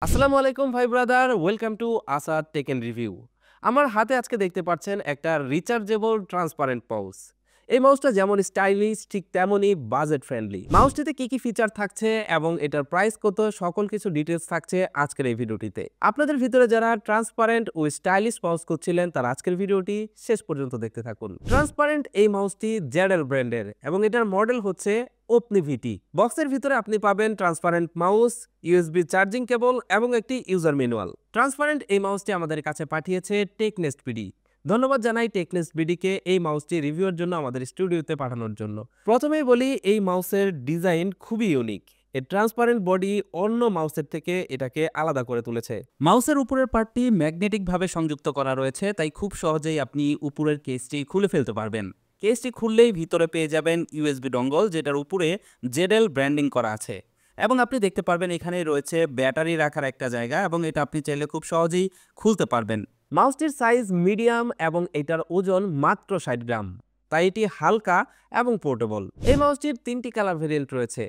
আসসালামু আলাইকুম ভাই brother, welcome to Asad tech and review. আমার হাতে আজকে দেখতে পাচ্ছেন একটা রিচার্জেবল ট্রান্সপারেন্ট মাউস। এই মাউসটা যেমন স্টাইলিশ ঠিক তেমনই বাজেট ফ্রেন্ডলি। মাউসটিতে কি কি ফিচার থাকছে এবং এটার প্রাইস কত সকল কিছু ডিটেলস থাকছে আজকের এই ভিডিওটিতে। আপনাদের ভিতরে যারা ট্রান্সপারেন্ট ও স্টাইলিশ মাউস খুঁজছিলেন তারা আজকের ভিডিওটি শেষ পর্যন্ত দেখতে থাকুন। ট্রান্সপারেন্ট এই মাউসটি জেডএল ব্র্যান্ডের এবং এটার মডেল হচ্ছে ওপনিভিটি। বক্সের ভিতরে আপনি পাবেন transparent mouse, USB charging cable এবং একটি ইউজার ম্যানুয়াল। ট্রান্সপারেন্ট এই মাউসটি আমাদের কাছে পাঠিয়েছে টেকনেস্ট বিডি। ধন্যবাদ জানাই টেকনেস্ট বিডিকে এই মাউসটি রিভিউর জন্য আমাদের স্টুডিওতে পাঠানোর জন্য। প্রথমেই বলি, এই মাউসের ডিজাইন খুবই ইউনিক। এর ট্রান্সপারেন্ট বডি অন্য মাউসের থেকে এটাকে আলাদা করে তুলেছে। মাউসের উপরের পার্টটি ম্যাগনেটিকভাবে সংযুক্ত করা রয়েছে, তাই খুব সহজেই আপনি উপরের কেসটি খুলে ফেলতে পারবেন। কেসটি খুললেই ভিতরে পেয়ে যাবেন ইউএসবি ডঙ্গল, যেটার উপরে জেডএল ব্র্যান্ডিং করা আছে। এবং আপনি দেখতে পারবেন এখানে রয়েছে ব্যাটারি রাখার একটা জায়গা, এবং এটা আপনি চাইলে খুব সহজেই খুলতে পারবেন। মাউসটির সাইজ মিডিয়াম এবং এটার ওজন মাত্র 60 গ্রাম, তাই এটি হালকা এবং পোর্টেবল। এই মাউসটির 3টি কালার ভেরিয়েন্ট রয়েছে,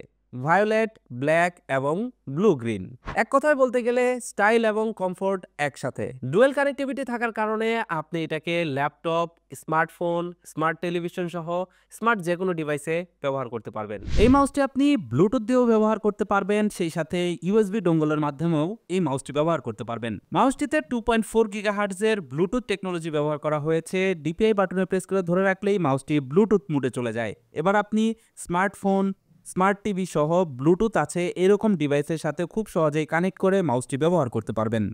ভায়োলেট, ব্ল্যাক এবং ব্লু গ্রিন। এক কথায় বলতে গেলে স্টাইল এবং কমফোর্ট একসাথে। ডুয়েল কানেক্টিভিটি থাকার কারণে আপনি এটাকে ল্যাপটপ, স্মার্টফোন, স্মার্ট টেলিভিশন সহ স্মার্ট যে কোনো ডিভাইসে ব্যবহার করতে পারবেন। এই মাউসটি আপনি ব্লুটুথ দিয়েও ব্যবহার করতে পারবেন, সেই সাথে ইউএসবি ডোঙ্গলের মাধ্যমেও এই মাউসটি ব্যবহার করতে পারবেন। মাউসটিতে 2.4 গিগাহার্টজের ব্লুটুথ টেকনোলজি ব্যবহার করা হয়েছে। ডিপিআই বাটনে প্রেস করে ধরে রাখলেই মাউসটি ব্লুটুথ মোডে চলে যায়। এবার আপনি স্মার্টফোন, স্মার্ট টিভি সহ ব্লুটুথ আছে এরকম ডিভাইসের সাথে খুব সহজেই কানেক্ট করে মাউসটি ব্যবহার করতে পারবেন।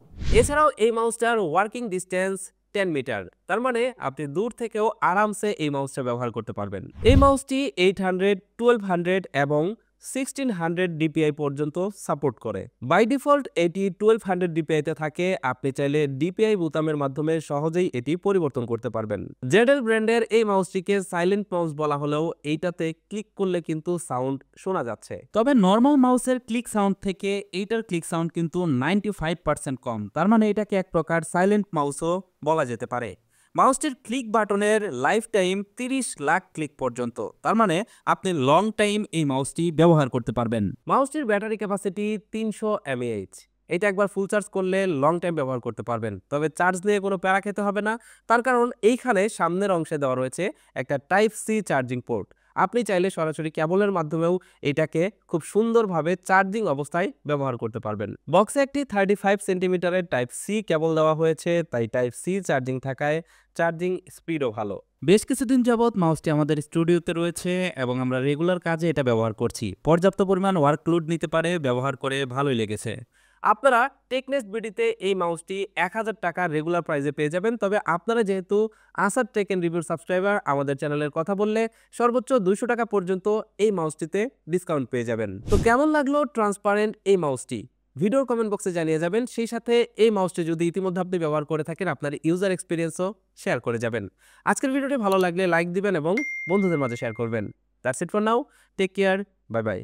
এছাড়াও এই মাউসটার ওয়ার্কিং ডিস্টেন্স 10 মিটার, তার মানে আপনি দূর থেকেও আরামসে এই মাউসটা ব্যবহার করতে পারবেন। এই মাউসটি 800, 1200 এবং 1600 ডিপিআই পর্যন্ত সাপোর্ট করে। বাই ডিফল্ট এটি 1200 ডিপিআইতে থাকে। আপনি চাইলে ডিপিআই বোতামের মাধ্যমে সহজেই এটি পরিবর্তন করতে পারবেন। জেডএল ব্র্যান্ডের এই মাউসটিকে সাইলেন্ট মাউস বলা হলেও এইটাতে ক্লিক করলে কিন্তু সাউন্ড শোনা যাচ্ছে। তবে নর্মাল মাউসের ক্লিক সাউন্ড থেকে এইটার ক্লিক সাউন্ড কিন্তু 95% কম, তার মানে এটাকে এক প্রকার সাইলেন্ট মাউসও বলা যেতে পারে। মাউসটির ক্লিক বাটনের লাইফ টাইম 30 লাখ ক্লিক পর্যন্ত, তার মানে আপনি লং টাইম এই মাউসটি ব্যবহার করতে পারবেন। মাউসটির ব্যাটারি ক্যাপাসিটি 300 mAh। এটা একবার ফুল চার্জ করলে লং টাইম ব্যবহার করতে পারবেন। তবে চার্জ নিয়ে কোনো প্যারা খেতে হবে না, তার কারণ এইখানে সামনের অংশে দেওয়া রয়েছে একটা টাইপ সি চার্জিং পোর্ট। আপনি চাইলে সরাসরি কেবলের মাধ্যমেও এটাকে খুব সুন্দরভাবে চার্জিং অবস্থায় ব্যবহার করতে পারবেন। বক্সে একটি 35 সেন্টিমিটারের টাইপ সি কেবল দেওয়া হয়েছে, তাই টাইপ সি চার্জিং থাকায় চার্জিং স্পিডও ভালো। বেশ কিছুদিন যাবৎ মাউসটি আমাদের স্টুডিওতে রয়েছে এবং আমরা রেগুলার কাজে এটা ব্যবহার করছি। পর্যাপ্ত পরিমাণ ওয়ার্কলোড নিতে পারে, ব্যবহার করে ভালোই লেগেছে। আপনারা টেকনেস্ট বিডিতে এই মাউসটি 1000 টাকা রেগুলার প্রাইসে পেয়ে যাবেন। তবে আপনারা যেহেতু আসাদ টেক এন্ড রিভিউর সাবস্ক্রাইবার, আমাদের চ্যানেলের কথা বললে সর্বোচ্চ 200 টাকা পর্যন্ত এই মাউসটিতে ডিসকাউন্ট পেয়ে যাবেন। তো কেমন লাগলো ট্রান্সপারেন্ট এই মাউসটি ভিডিওর কমেন্ট বক্সে জানিয়ে যাবেন। সেই সাথে এই মাউসটি যদি ইতিমধ্যে আপনি ব্যবহার করে থাকেন আপনার ইউজার এক্সপিরিয়েন্সও শেয়ার করে যাবেন। আজকের ভিডিওটি ভালো লাগলে লাইক দিবেন এবং বন্ধুদের মাঝে শেয়ার করবেন। That's it for now, take care, bye by.